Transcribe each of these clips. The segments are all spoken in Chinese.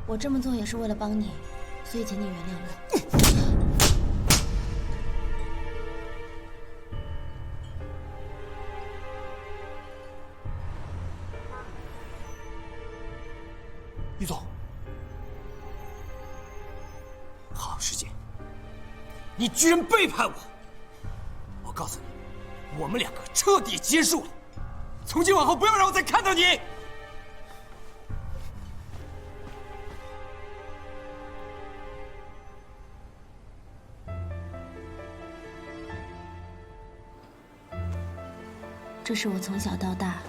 我这么做也是为了帮你，所以请你原谅我。于总，好时间，你居然背叛我！我告诉你，我们两个彻底结束了，从今往后不要让我再看到你。这是我从小到大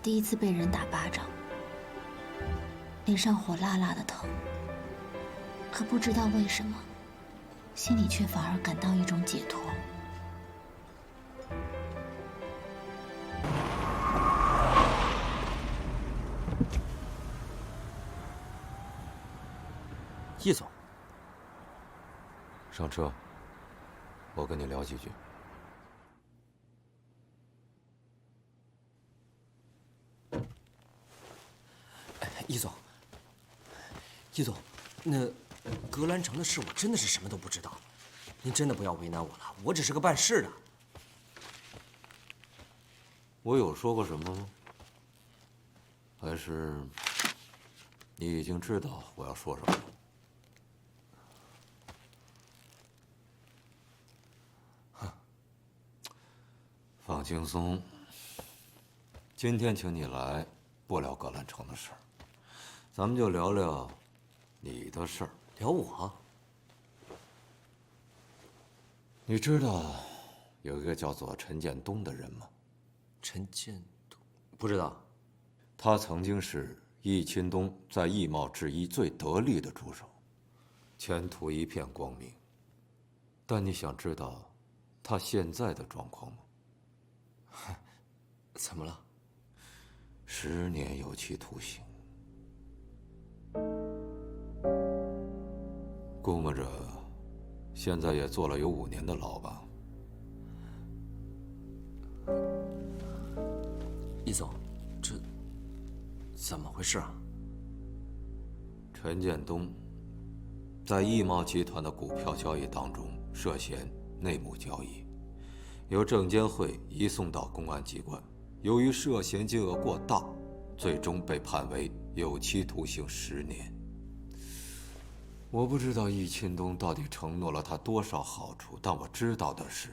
第一次被人打巴掌，脸上火辣辣的疼，可不知道为什么，心里却反而感到一种解脱。叶总，上车，我跟你聊几句。叶总，叶总，那格兰城的事我真的是什么都不知道，您真的不要为难我了，我只是个办事的。我有说过什么吗？还是你已经知道我要说什么了？放轻松，今天请你来，不聊格兰城的事儿，咱们就聊聊你的事儿。聊我？你知道有一个叫做陈建东的人吗？陈建东，不知道。他曾经是易钦东在易贸制衣最得力的助手，前途一片光明。但你想知道他现在的状况吗？怎么了10年有期徒刑，估摸着现在也坐了有5年的牢吧。易总，这怎么回事啊？陈建东在易贸集团的股票交易当中涉嫌内幕交易，由证监会移送到公安机关，由于涉嫌金额过大，最终被判为有期徒刑10年。我不知道易钦东到底承诺了他多少好处，但我知道的是，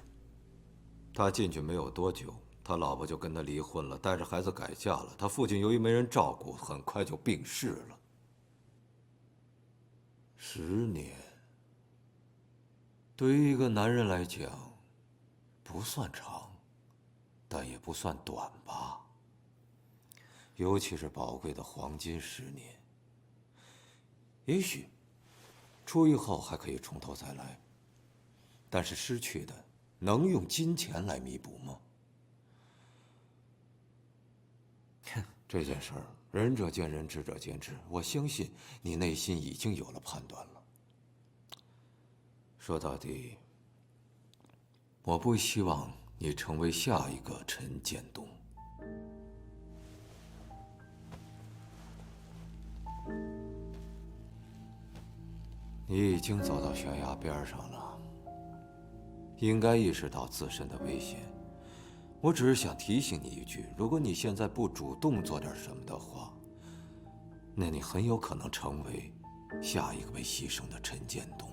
他进去没有多久，他老婆就跟他离婚了，带着孩子改嫁了。他父亲由于没人照顾，很快就病逝了。10年，对于一个男人来讲，不算长，但也不算短吧。尤其是宝贵的黄金10年，也许出狱后还可以从头再来，但是失去的能用金钱来弥补吗？这件事儿，仁者见仁，智者见智。我相信你内心已经有了判断了。说到底，我不希望你成为下一个陈建东。你已经走到悬崖边上了，应该意识到自身的危险。我只是想提醒你一句，如果你现在不主动做点什么的话，那你很有可能成为下一个被牺牲的陈建东。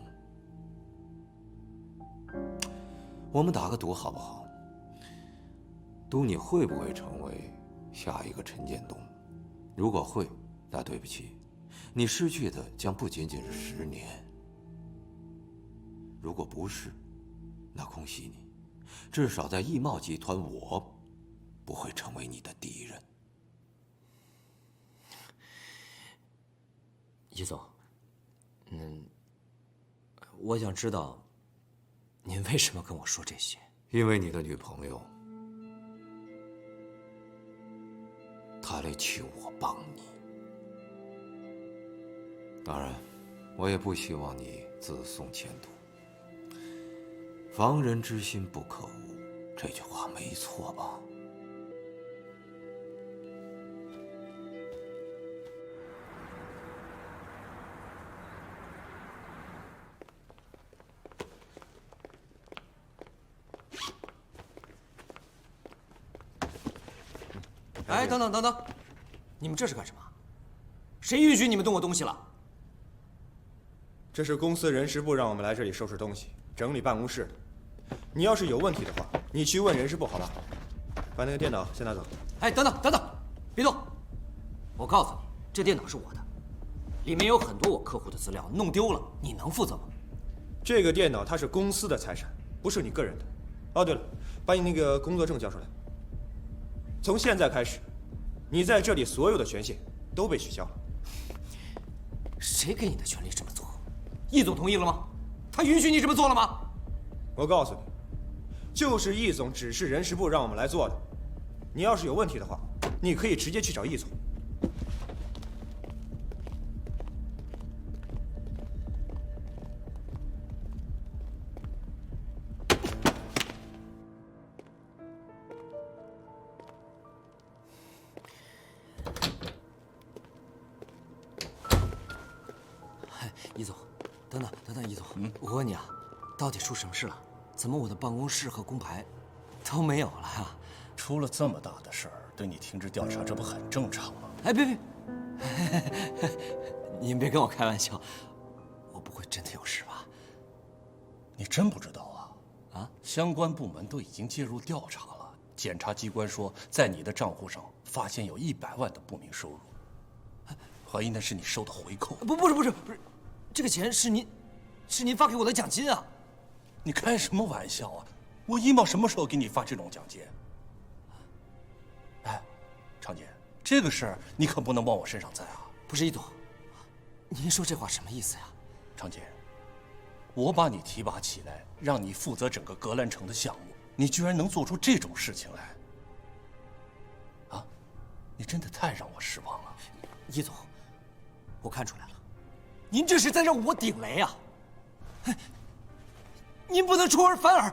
我们打个赌好不好？赌你会不会成为下一个陈建东？如果会，那对不起，你失去的将不仅仅是10年。如果不是，那恭喜你，至少在易贸集团，我不会成为你的敌人。易总，我想知道，您为什么跟我说这些？因为你的女朋友，她来求我帮你。当然，我也不希望你自送前途。防人之心不可无，这句话没错吧？哎，等等等等，你们这是干什么？谁允许你们动我东西了？这是公司人事部让我们来这里收拾东西、整理办公室的。你要是有问题的话，你去问人事部好吧？把那个电脑先拿走。哎，等等等等，别动！我告诉你，这电脑是我的，里面有很多我客户的资料，弄丢了，你能负责吗？这个电脑它是公司的财产，不是你个人的。哦，对了，把你那个工作证交出来。从现在开始，你在这里所有的权限都被取消了。谁给你的权利这么做？易总同意了吗？他允许你这么做了吗？我告诉你，就是易总指示人事部让我们来做的。你要是有问题的话，你可以直接去找易总。易总，等等，易总，我问你啊，到底出什么事了？怎么我的办公室和工牌都没有了呀？出了这么大的事儿，对你停止调查，这不很正常吗？哎，别，您别跟我开玩笑，我不会真的有事吧？你真不知道啊？啊，相关部门都已经介入调查了，检察机关说，在你的账户上发现有100万的不明收入，怀疑那是你收的回扣。不是，这个钱是您发给我的奖金啊！你开什么玩笑啊？我易茂什么时候给你发这种奖金？哎，常姐，这个事儿你可不能往我身上栽啊！不是易总，您说这话什么意思呀？常姐，我把你提拔起来，让你负责整个格兰城的项目，你居然能做出这种事情来？啊，你真的太让我失望了。易总，我看出来了，您这是在让我顶雷啊！您不能出尔反尔，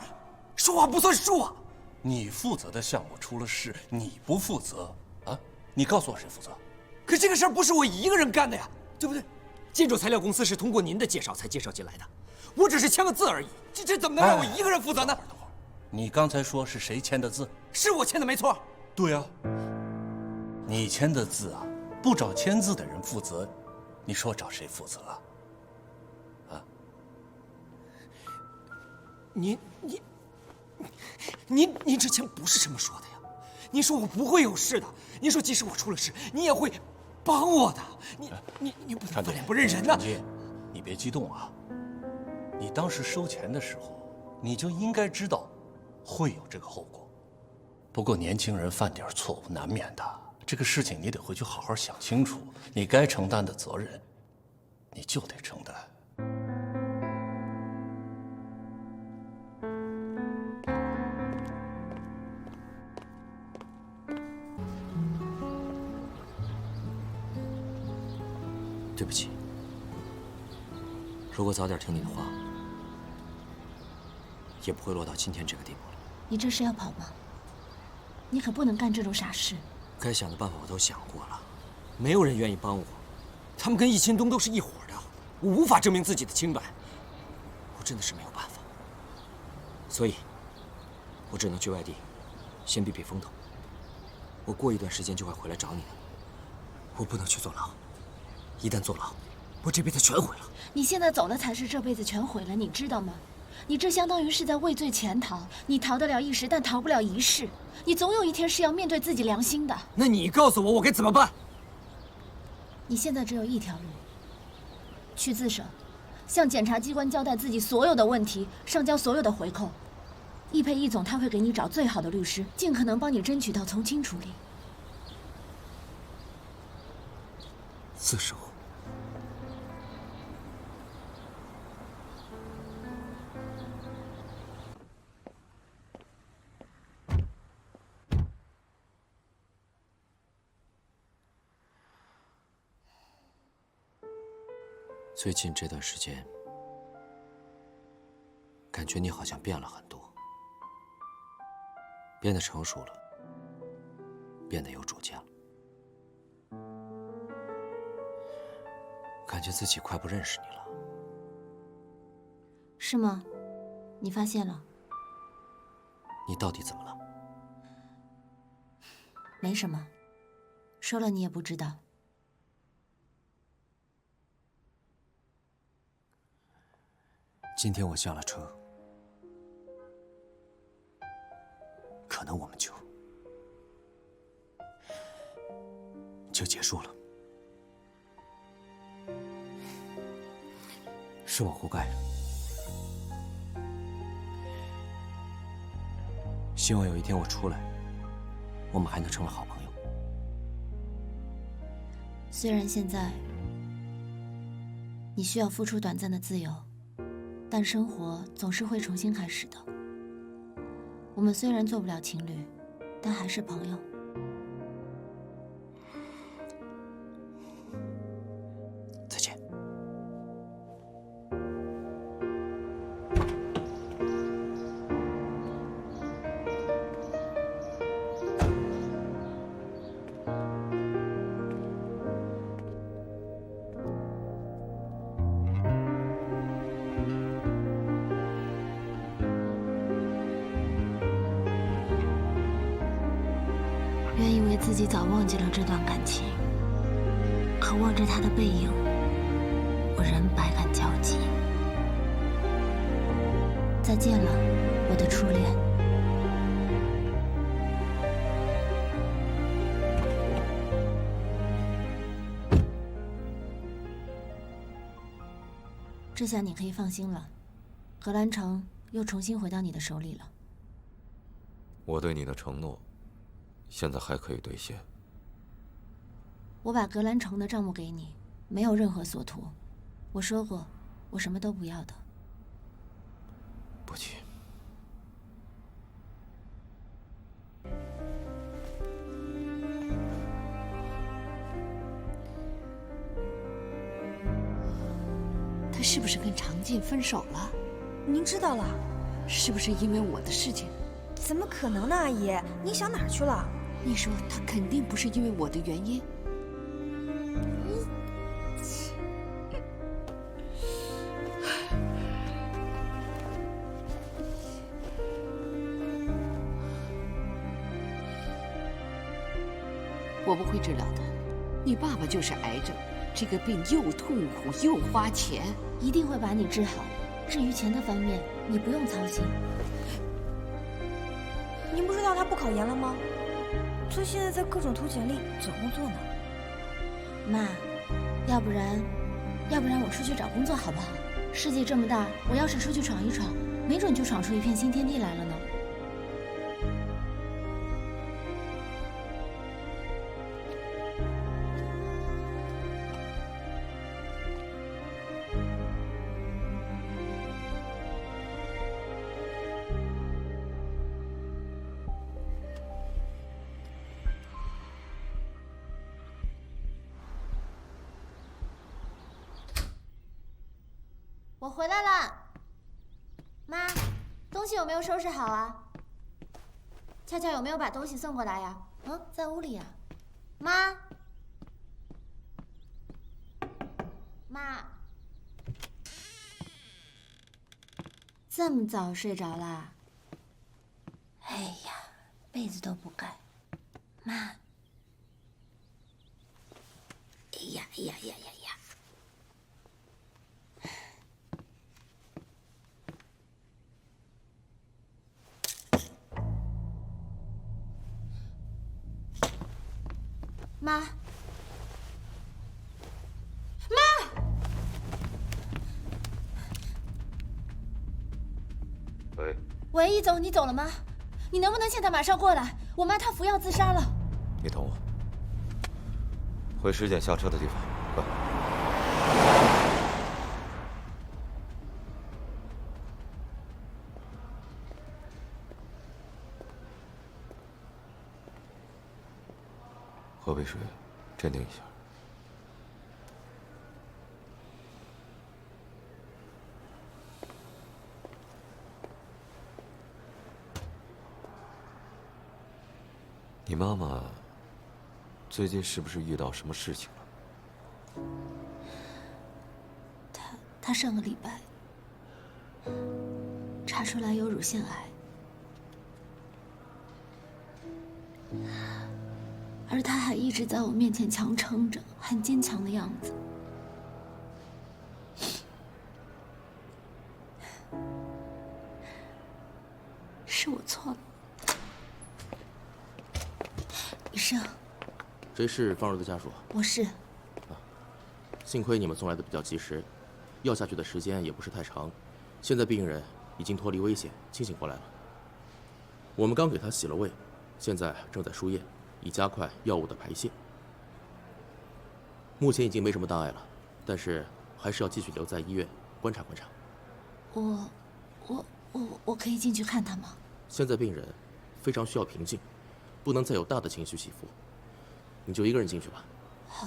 说话不算数啊！你负责的项目出了事，你不负责啊？你告诉我谁负责？可这个事儿不是我一个人干的呀，对不对？建筑材料公司是通过您的介绍才介绍进来的，我只是签个字而已，这怎么能让我一个人负责呢？等会儿，你刚才说是谁签的字？是我签的，没错。对啊，你签的字啊，不找签字的人负责，你说找谁负责啊？您之前不是这么说的呀？您说我不会有事的，您说即使我出了事，你也会帮我的。你不能翻脸不认人呐！你别激动啊。你当时收钱的时候，你就应该知道会有这个后果。不过年轻人犯点错误难免的，这个事情你得回去好好想清楚，你该承担的责任，你就得承担。对不起，如果早点听你的话，也不会落到今天这个地步了。你这是要跑吗？你可不能干这种傻事。该想的办法我都想过了，没有人愿意帮我，他们跟易钦东都是一伙的，我无法证明自己的清白，我真的是没有办法，所以，我只能去外地，先避避风头。我过一段时间就会回来找你的，我不能去坐牢。一旦坐牢，我这辈子全毁了。你现在走了才是这辈子全毁了，你知道吗？你这相当于是在畏罪潜逃，你逃得了一时，但逃不了一世。你总有一天是要面对自己良心的。那你告诉我，我该怎么办？你现在只有一条路：去自首，向检察机关交代自己所有的问题，上交所有的回扣。易佩易总他会给你找最好的律师，尽可能帮你争取到从轻处理。自首。最近这段时间，感觉你好像变了很多，变得成熟了，变得有主见了，感觉自己快不认识你了。是吗？你发现了？你到底怎么了？没什么，说了你也不知道。今天我下了车，可能我们就结束了。是我活该。希望有一天我出来，我们还能成为好朋友。虽然现在你需要付出短暂的自由，但生活总是会重新开始的。我们虽然做不了情侣，但还是朋友。再见。原以为自己早忘记了这段感情，可望着他的背影，我仍百感交集。再见了，我的初恋。这下你可以放心了，荷兰城又重新回到你的手里了。我对你的承诺，现在还可以兑现。我把格兰城的账目给你，没有任何所图。我说过，我什么都不要的。不急。他是不是跟常静分手了？您知道了？是不是因为我的事情？怎么可能呢，阿姨？您想哪儿去了？你说他肯定不是因为我的原因。我不会治疗的，你爸爸就是癌症，这个病又痛苦又花钱，一定会把你治好。至于钱的方面，你不用操心。您不知道他不考研了吗？他现在在各种投简历找工作呢。妈，要不然我出去找工作好不好？世界这么大，我要是出去闯一闯，没准就闯出一片新天地来了呢。我回来了，妈，东西有没有收拾好啊？俏俏有没有把东西送过来呀？在屋里呀。妈，妈，这么早睡着啦？哎呀，被子都不盖，妈。哎呀哎呀呀呀呀！妈，喂，易总，你走了吗？你能不能现在马上过来？我妈她服药自杀了。你等我，回10点下车的地方，快！喝杯水，镇定一下。你妈妈最近是不是遇到什么事情了？她上个礼拜查出来有乳腺癌，而他还一直在我面前强撑着，很坚强的样子。是我错了，医生。谁是方柔的家属？我是。幸亏你们送来的比较及时，药下去的时间也不是太长，现在病人已经脱离危险，清醒过来了。我们刚给他洗了胃，现在正在输液，以加快药物的排泄。目前已经没什么大碍了，但是还是要继续留在医院观察观察。我可以进去看他吗？现在病人非常需要平静，不能再有大的情绪起伏。你就一个人进去吧。好。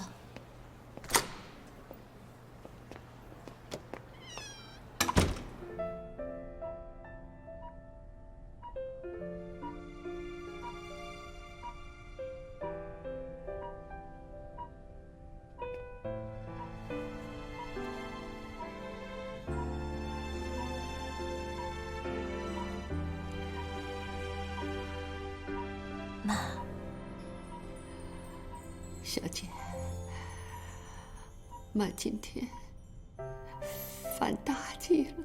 妈，小姐，妈今天犯大忌了，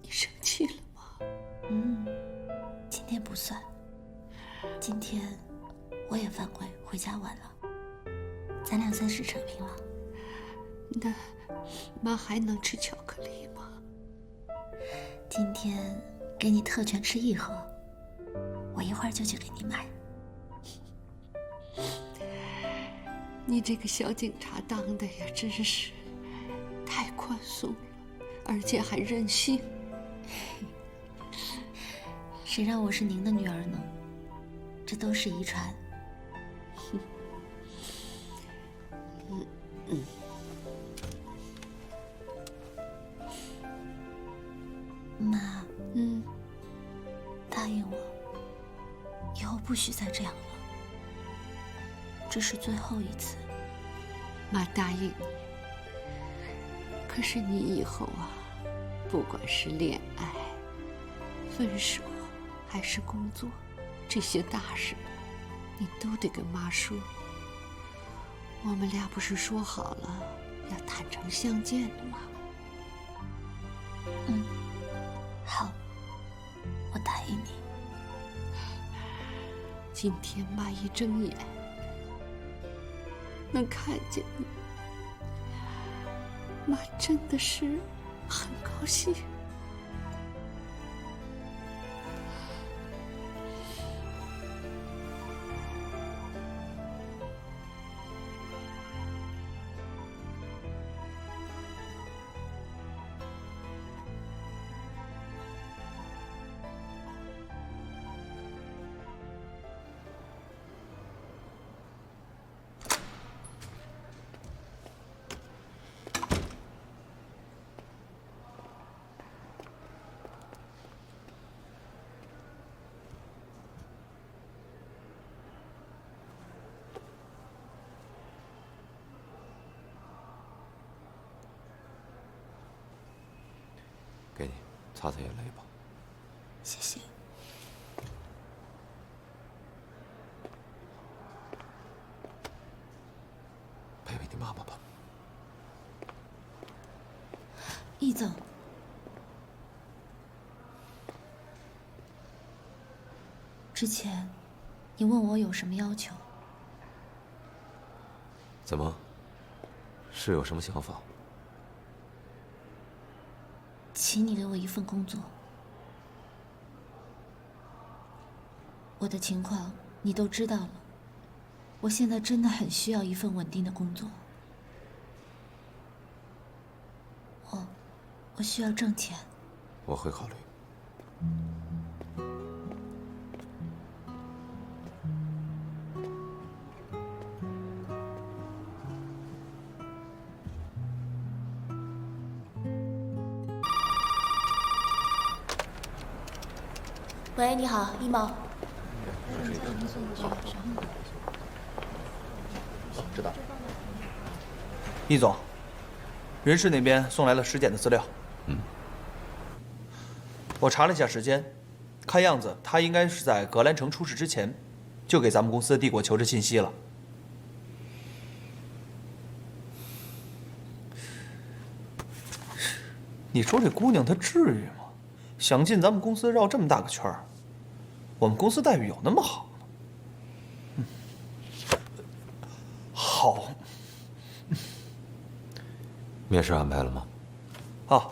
你生气了吗？今天不算。今天我也犯规，回家晚了，咱俩算是扯平了。那妈还能吃巧克力吗？今天给你特权吃1盒，我一会儿就去给你买。你这个小警察当的呀，真是太宽松了，而且还任性。谁让我是您的女儿呢？这都是遗传。妈，答应我，以后不许再这样了。这是最后一次。妈答应你。可是你以后啊，不管是恋爱、分手，还是工作，这些大事，你都得跟妈说。我们俩不是说好了要坦诚相见的吗？好，我答应你。今天妈一睁眼，能看见你，妈真的是很高兴。给你擦擦眼泪吧。谢谢。陪陪你妈妈吧。易总，之前你问我有什么要求？怎么？是有什么想法？请你给我一份工作。我的情况你都知道了，我现在真的很需要一份稳定的工作。我需要挣钱。我会考虑。喂，你好，易茂。知道。易总，人事那边送来了尸检的资料。我查了一下时间，看样子他应该是在格兰城出事之前，就给咱们公司的帝国求着信息了。你说这姑娘她至于吗？想进咱们公司绕这么大个圈儿，我们公司待遇有那么好吗？好。面试安排了吗？啊，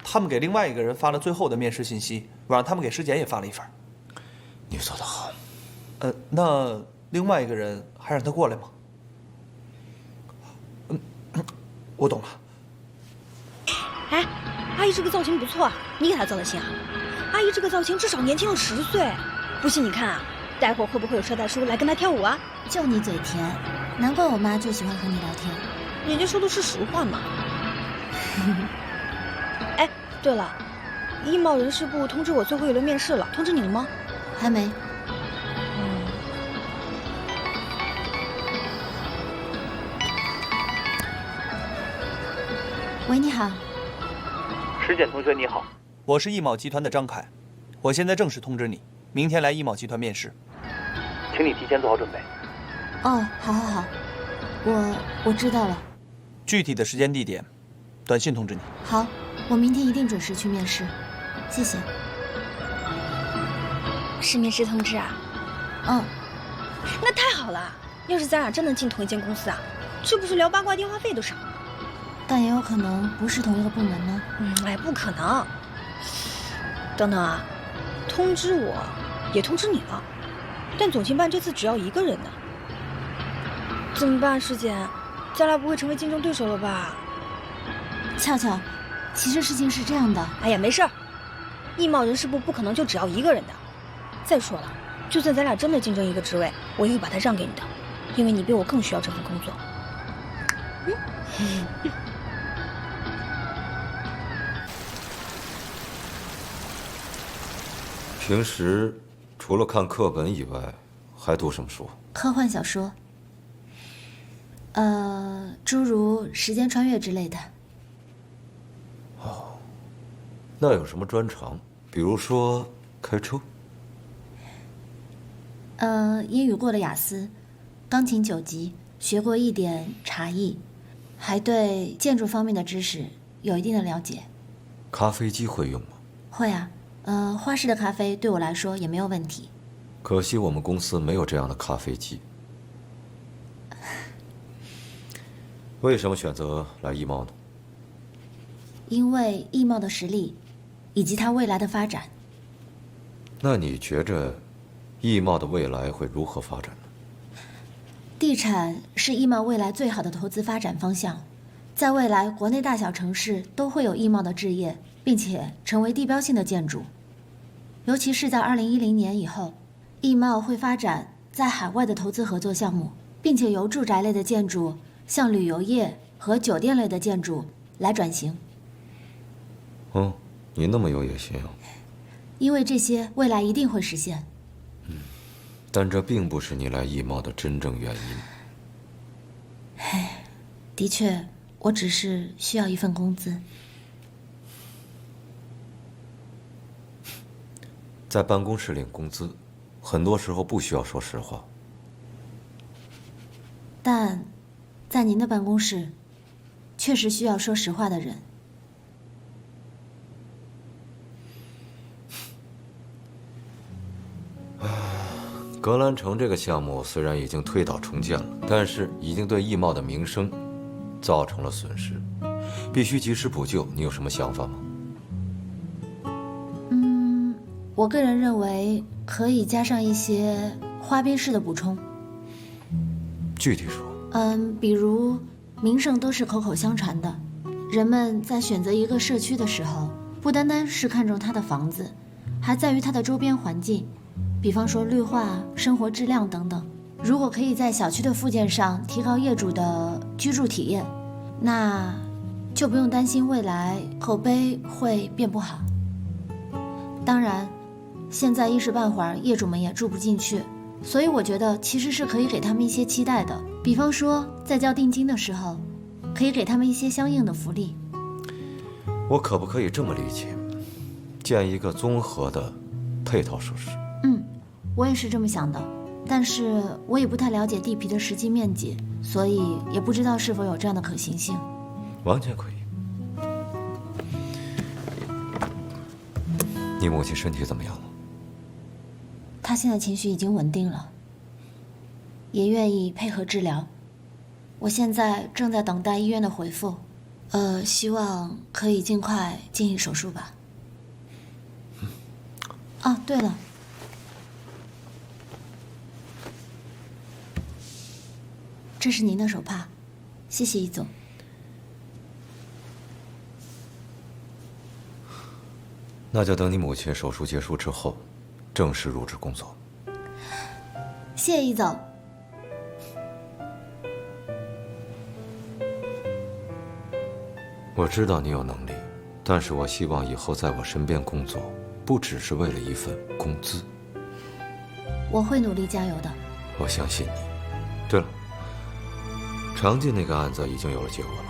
他们给另外一个人发了最后的面试信息，我让他们给师姐也发了一份。你做得好。那另外一个人还让他过来吗？我懂了。哎，阿姨这个造型不错，你给她造的型啊？阿姨这个造型至少年轻了10岁，不信你看啊，待会儿会不会有车大叔来跟她跳舞啊？就你嘴甜，难怪我妈就喜欢和你聊天。人家说的是实话嘛。哎，对了，艺贸人事部通知我最后一轮面试了，通知你了吗？还没。喂，你好。石简同学你好，我是艺贸集团的张凯，我现在正式通知你，明天来艺贸集团面试，请你提前做好准备。哦，好好好，我知道了。具体的时间地点，短信通知你。好，我明天一定准时去面试，谢谢。是面试通知啊？嗯。那太好了，要是咱俩真能进同一间公司啊，这不是聊八卦电话费都少？但也有可能不是同一个部门呢。哎，不可能。等等啊，通知我，也通知你了，但总经办这次只要1个人呢。怎么办，师姐？咱俩不会成为竞争对手了吧？俏俏，其实事情是这样的。哎呀，没事儿，艺贸人事部不可能就只要1个人的。再说了，就算咱俩真的竞争一个职位，我也会把它让给你的，因为你比我更需要这份工作。平时除了看课本以外，还读什么书？科幻小说，诸如时间穿越之类的。哦，那有什么专长？比如说开车？英语过了雅思，钢琴9级，学过一点茶艺，还对建筑方面的知识有一定的了解。咖啡机会用吗？会啊。花式的咖啡对我来说也没有问题。可惜我们公司没有这样的咖啡机。为什么选择来艺贸呢？因为艺贸的实力，以及它未来的发展。那你觉着，艺贸的未来会如何发展呢？地产是艺贸未来最好的投资发展方向，在未来国内大小城市都会有艺贸的置业，并且成为地标性的建筑。尤其是在2010年以后，艺贸会发展在海外的投资合作项目，并且由住宅类的建筑向旅游业和酒店类的建筑来转型。哦，你那么有野心啊！因为这些未来一定会实现。但这并不是你来艺贸的真正原因。的确，我只是需要一份工资。在办公室领工资，很多时候不需要说实话。但，在您的办公室，确实需要说实话的人。格兰城这个项目虽然已经推倒重建了，但是已经对艺贸的名声造成了损失，必须及时补救。你有什么想法吗？我个人认为可以加上一些花边式的补充。具体说？比如名声都是口口相传的，人们在选择一个社区的时候，不单单是看重它的房子，还在于它的周边环境，比方说绿化、生活质量等等。如果可以在小区的附件上提高业主的居住体验，那就不用担心未来口碑会变不好。当然，现在一时半会儿业主们也住不进去，所以我觉得其实是可以给他们一些期待的，比方说在交定金的时候，可以给他们一些相应的福利。我可不可以这么理解，建一个综合的配套设施。我也是这么想的，但是我也不太了解地皮的实际面积，所以也不知道是否有这样的可行性。完全可以。你母亲身体怎么样了？她现在情绪已经稳定了，也愿意配合治疗。我现在正在等待医院的回复，希望可以尽快进行手术吧。哦，对了，这是您的手帕，谢谢易总。那就等你母亲手术结束之后，正式入职工作。谢谢易总。我知道你有能力，但是我希望以后在我身边工作，不只是为了一份工资。我会努力加油的。我相信你。对了，常进那个案子已经有了结果了。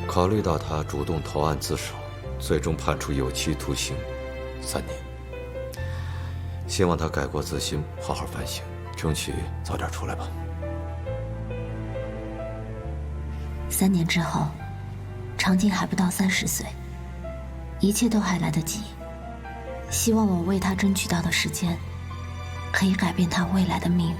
考虑到他主动投案自首，最终判处有期徒刑3年。希望他改过自新，好好反省，争取早点出来吧。3年之后，常静还不到30岁，一切都还来得及。希望我为他争取到的时间，可以改变他未来的命运。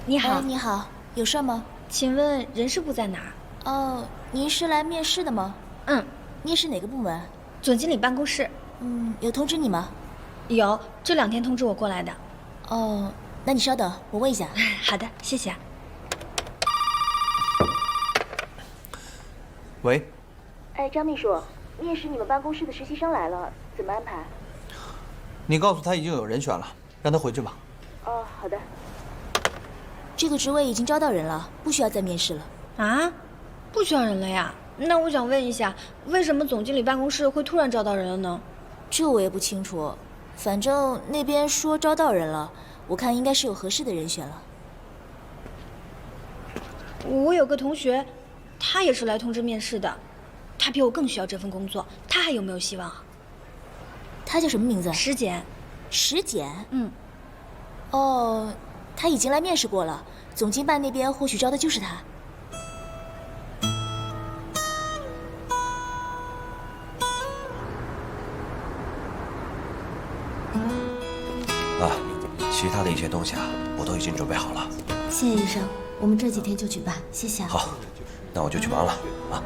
你好，你好，有事吗？请问人事部在哪儿？哦，您是来面试的吗？面试哪个部门？总经理办公室。有通知你吗？有，这2天通知我过来的。哦，那你稍等，我问一下。好的，谢谢。喂。张秘书，面试你们办公室的实习生来了，怎么安排？你告诉他已经有人选了，让他回去吧。哦，好的。这个职位已经招到人了，不需要再面试了。啊？不需要人了呀？那我想问一下，为什么总经理办公室会突然招到人了呢？这我也不清楚，反正那边说招到人了，我看应该是有合适的人选了。我有个同学，他也是来通知面试的，他比我更需要这份工作，他还有没有希望啊？他叫什么名字？石简。石简？哦，他已经来面试过了，总经办那边或许招的就是他。其他的一些东西我都已经准备好了。谢谢医生，我们这几天就举办，谢谢。好，那我就去忙了啊。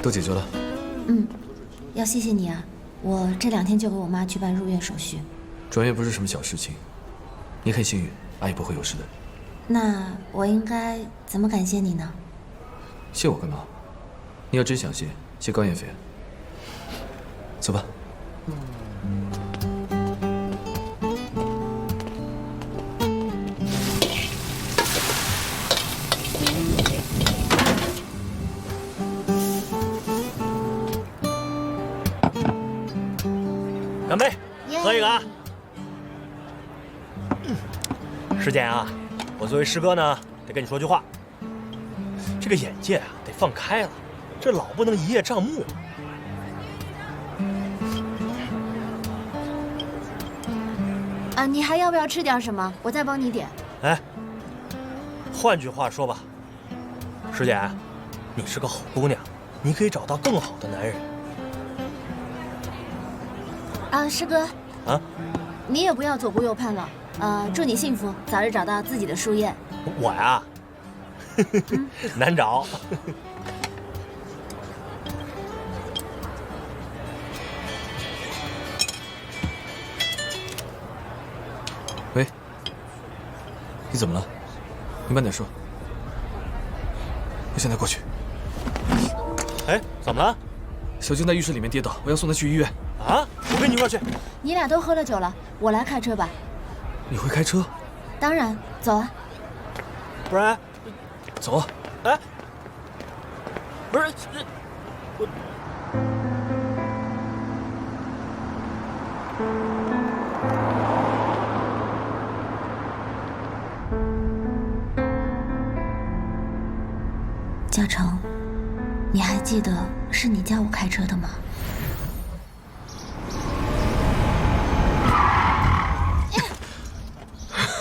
都解决了。要谢谢你啊，我这2天就给我妈去办入院手续。转院不是什么小事情，你很幸运，阿姨不会有事的。那我应该怎么感谢你呢？谢我干嘛？你要真想谢高燕飞。走吧。干杯，喝一个啊！师姐啊，我作为师哥呢，得跟你说句话。这个眼界啊，得放开了，这老不能一叶障目。你还要不要吃点什么？我再帮你点。哎，换句话说吧，师姐，你是个好姑娘，你可以找到更好的男人。师哥，你也不要左顾右盼了。祝你幸福，早日找到自己的夙愿。我呀，难找。喂，你怎么了？你慢点说。我现在过去。哎，怎么了？小静在浴室里面跌倒，我要送她去医院。我跟你一块去。你俩都喝了酒了，我来开车吧。你会开车？当然，走啊。不然，走啊。哎，不是，我。嘉诚，你还记得是你教我开车的吗？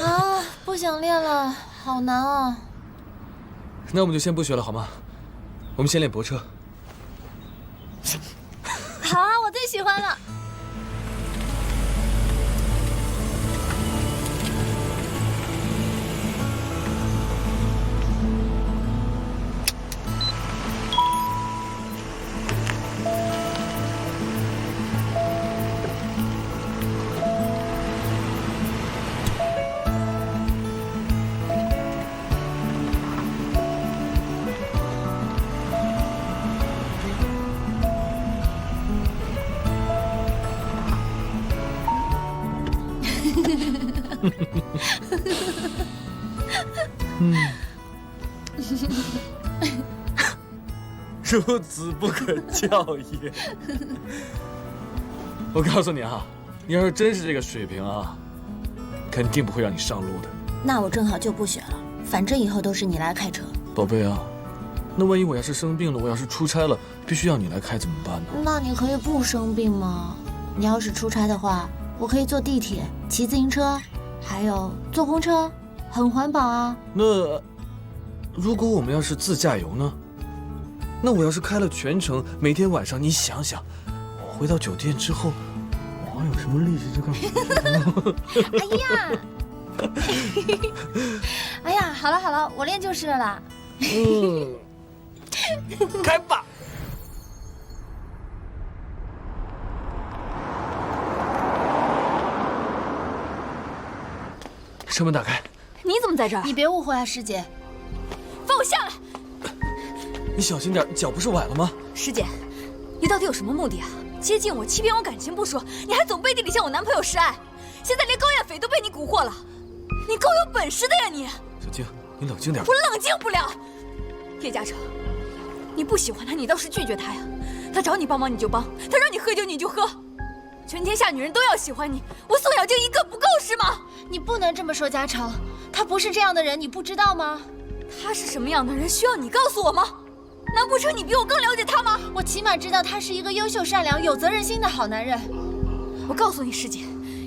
啊，不想练了，好难啊！那我们就先不学了好吗？我们先练泊车。好啊，我最喜欢了。孺子不可教也。我告诉你啊，你要是真是这个水平啊，肯定不会让你上路的。那我正好就不学了，反正以后都是你来开车。宝贝啊，那万一我要是生病了，我要是出差了，必须要你来开怎么办呢？那你可以不生病吗？你要是出差的话，我可以坐地铁、骑自行车，还有坐公车，很环保啊。那如果我们要是自驾游呢？那我要是开了全程，每天晚上，你想想，我回到酒店之后，我还有什么力气去干？哎呀，好了好了，我练就是了啦。开吧。车门打开。你怎么在这儿？你别误会啊，师姐。放我下来！你小心点，脚不是崴了吗？师姐，你到底有什么目的啊？接近我，欺骗我感情不说，你还总背地里向我男朋友示爱，现在连高艳斐都被你蛊惑了，你够有本事的呀你！小静，你冷静点。我冷静不了。叶嘉诚，你不喜欢他，你倒是拒绝他呀。他找你帮忙你就帮，他让你喝酒你就喝，全天下女人都要喜欢你，我宋小静一个不够是吗？你不能这么说，嘉诚，他不是这样的人，你不知道吗？他是什么样的人，需要你告诉我吗？难不成你比我更了解他吗？我起码知道他是一个优秀、善良、有责任心的好男人。我告诉你，师姐，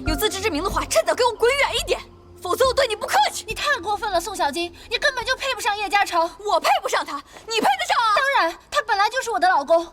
有自知之明的话，趁早给我滚远一点，否则我对你不客气。你太过分了，宋小金，你根本就配不上叶嘉诚。我配不上他，你配得上啊？当然，他本来就是我的老公。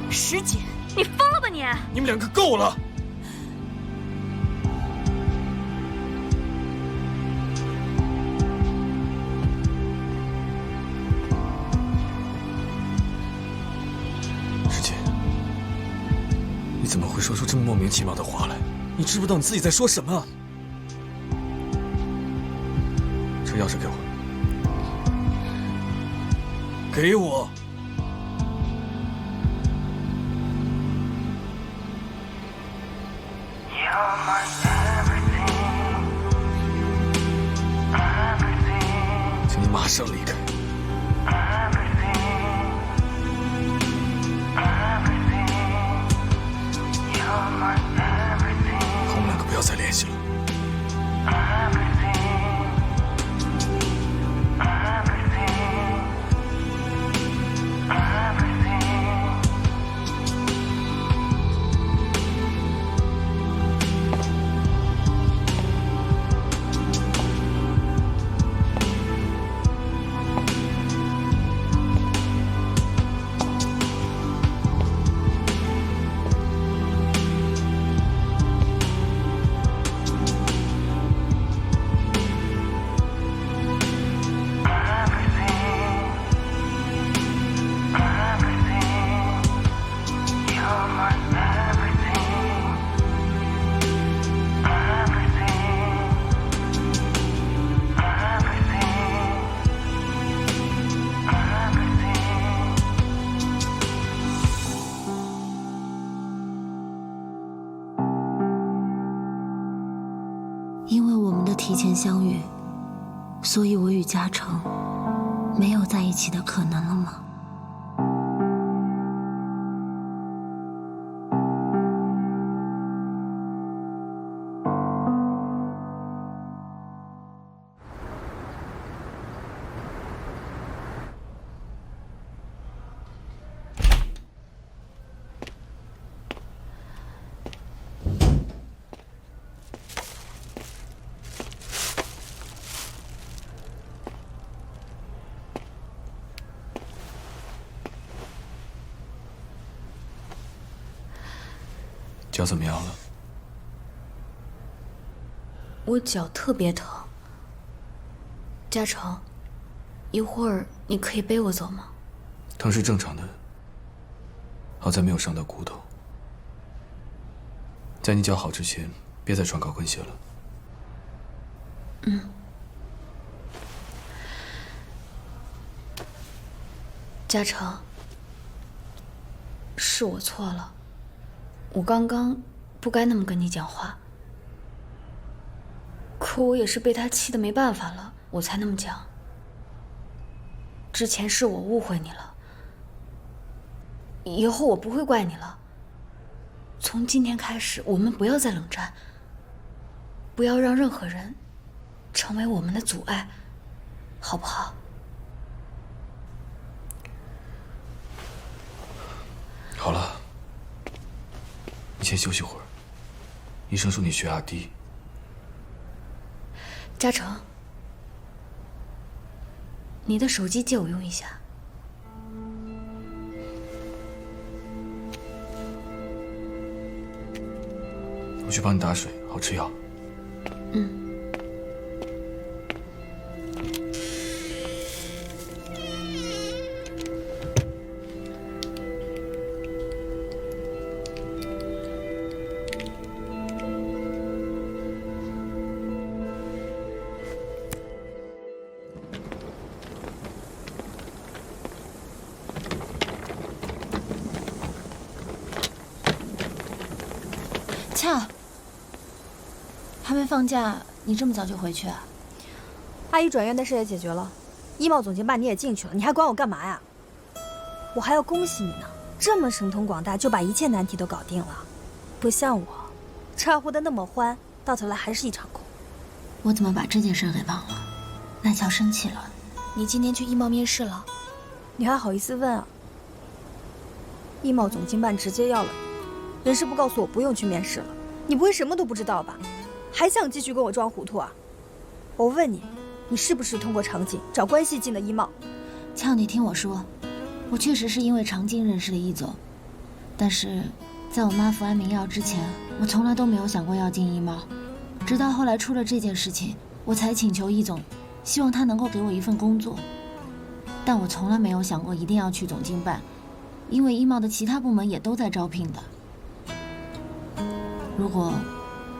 师姐，你疯了吧你！你们两个够了！师姐，你怎么会说出这么莫名其妙的话来？你知不知道你自己在说什么？车钥匙给我，给我！请你马上离开。我们两个不要再联系了。提前相遇，所以我与嘉诚没有在一起的可能了吗？脚怎么样了？我脚特别疼。嘉诚，一会儿你可以背我走吗？疼是正常的，好在没有伤到骨头。在你脚好之前，别再穿高跟鞋了。嗯。嘉诚，是我错了。我刚刚不该那么跟你讲话，可我也是被他气得没办法了，我才那么讲。之前是我误会你了，以后我不会怪你了。从今天开始，我们不要再冷战，不要让任何人成为我们的阻碍，好不好？好了。你先休息会儿，医生说你血压低。嘉诚，你的手机借我用一下。我去帮你打水，好吃药。嗯。恰，还没放假，你这么早就回去啊？阿姨转院的事也解决了，医贸总监办你也进去了，你还管我干嘛呀？我还要恭喜你呢，这么神通广大，就把一切难题都搞定了，不像我，掺和的那么欢，到头来还是一场空。我怎么把这件事给忘了？南乔生气了。你今天去医贸面试了？你还好意思问啊？医贸总经办直接要了你，人事部告诉我不用去面试了。你不会什么都不知道吧？还想继续跟我装糊涂啊？我问你，你是不是通过常景找关系进的医贸？俏，你听我说，我确实是因为常静认识了易总，但是在我妈服安眠药之前，我从来都没有想过要进医贸。直到后来出了这件事情，我才请求易总，希望他能够给我一份工作。但我从来没有想过一定要去总经办，因为医贸的其他部门也都在招聘的。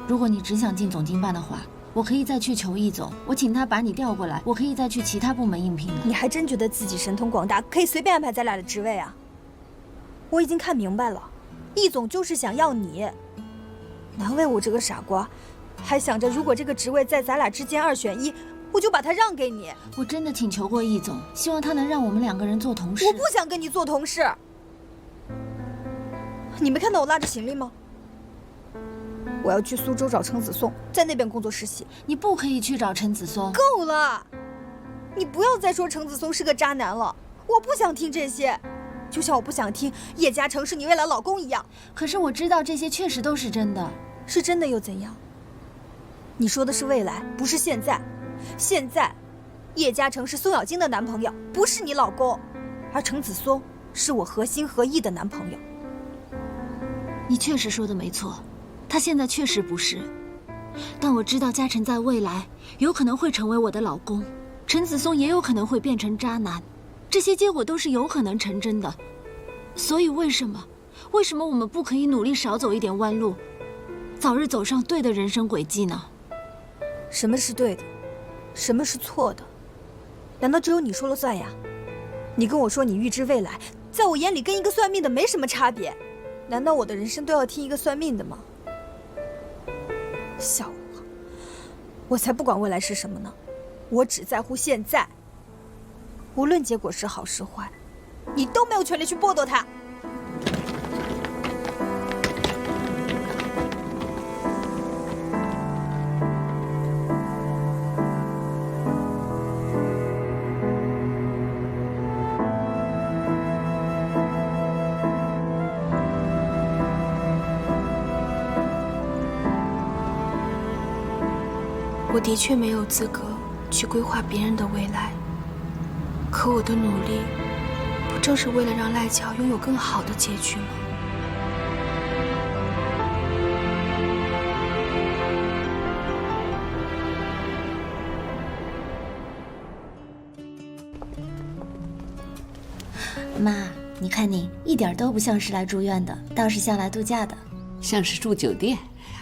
如果你只想进总经办的话，我可以再去求易总，我请他把你调过来，我可以再去其他部门应聘的。你还真觉得自己神通广大，可以随便安排咱俩的职位啊？我已经看明白了，易总就是想要你。难为我这个傻瓜，还想着如果这个职位在咱俩之间2选1，我就把它让给你。我真的请求过易总，希望他能让我们2个人做同事。我不想跟你做同事。你没看到我拉着行李吗？我要去苏州找程子松，在那边工作实习。你不可以去找陈子松。够了！你不要再说程子松是个渣男了，我不想听这些。就像我不想听叶嘉诚是你未来老公一样。可是我知道这些确实都是真的。是真的又怎样？你说的是未来，不是现在。现在，叶嘉诚是宋小晶的男朋友，不是你老公，而程子松是我合心合意的男朋友。你确实说的没错，他现在确实不是。但我知道嘉诚在未来有可能会成为我的老公，陈子松也有可能会变成渣男，这些结果都是有可能成真的。所以为什么我们不可以努力少走一点弯路，早日走上对的人生轨迹呢？什么是对的，什么是错的？难道只有你说了算呀？你跟我说你预知未来，在我眼里跟一个算命的没什么差别。难道我的人生都要听一个算命的吗？笑话！我才不管未来是什么呢，我只在乎现在。无论结果是好是坏，你都没有权利去剥夺它。我的确没有资格去规划别人的未来，可我的努力，不正是为了让赖乔拥有更好的结局吗？妈，你看你一点都不像是来住院的，倒是像来度假的。像是住酒店，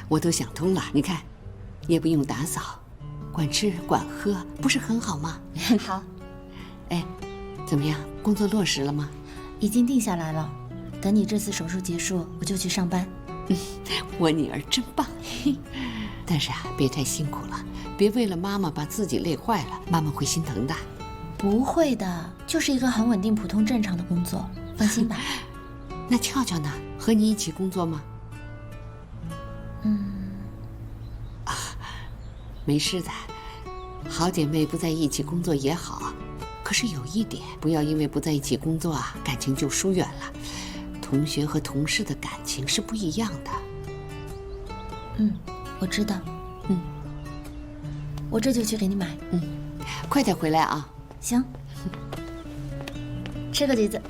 我都想通了。你看，也不用打扫，管吃管喝，不是很好吗？好。哎，怎么样？工作落实了吗？已经定下来了。等你这次手术结束，我就去上班。我女儿真棒。但是啊，别太辛苦了，别为了妈妈把自己累坏了，妈妈会心疼的。不会的，就是一个很稳定、普通、正常的工作，放心吧。那俏俏呢？和你一起工作吗？没事的，好姐妹不在一起工作也好。可是有一点，不要因为不在一起工作啊，感情就疏远了。同学和同事的感情是不一样的。我知道。我这就去给你买。快点回来啊。行。吃个橘子。